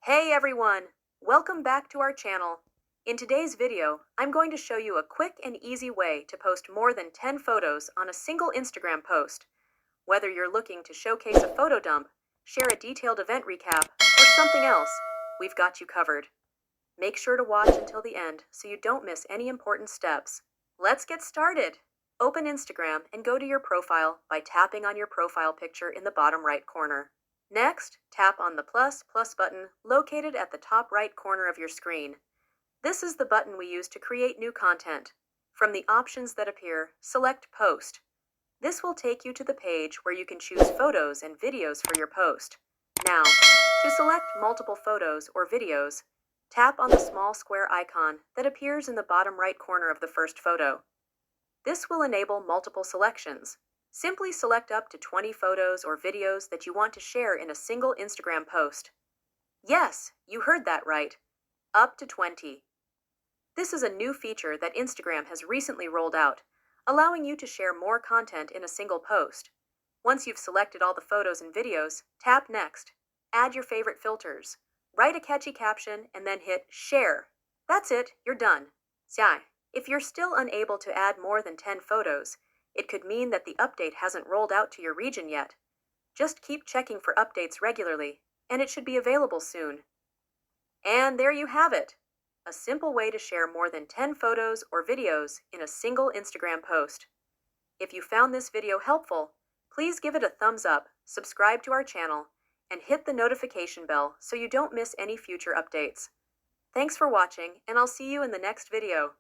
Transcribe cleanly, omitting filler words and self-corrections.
Hey everyone! Welcome back to our channel. In today's video, I'm going to show you a quick and easy way to post more than 10 photos on a single Instagram post. Whether you're looking to showcase a photo dump, share a detailed event recap, or something else, we've got you covered. Make sure to watch until the end so you don't miss any important steps. Let's get started! Open Instagram and go to your profile by tapping on your profile picture in the bottom right corner. Next, tap on the plus button located at the top right corner of your screen. This is the button we use to create new content. From the options that appear, select Post. This will take you to the page where you can choose photos and videos for your post. Now, to select multiple photos or videos, tap on the small square icon that appears in the bottom right corner of the first photo. This will enable multiple selections. Simply select up to 20 photos or videos that you want to share in a single Instagram post. Yes, you heard that right. Up to 20. This is a new feature that Instagram has recently rolled out, allowing you to share more content in a single post. Once you've selected all the photos and videos, tap Next. Add your favorite filters. Write a catchy caption and then hit Share. That's it, you're done. If you're still unable to add more than 10 photos, it could mean that the update hasn't rolled out to your region yet. Just keep checking for updates regularly, and it should be available soon. And there you have it! A simple way to share more than 10 photos or videos in a single Instagram post. If you found this video helpful, please give it a thumbs up, subscribe to our channel, and hit the notification bell so you don't miss any future updates. Thanks for watching, and I'll see you in the next video.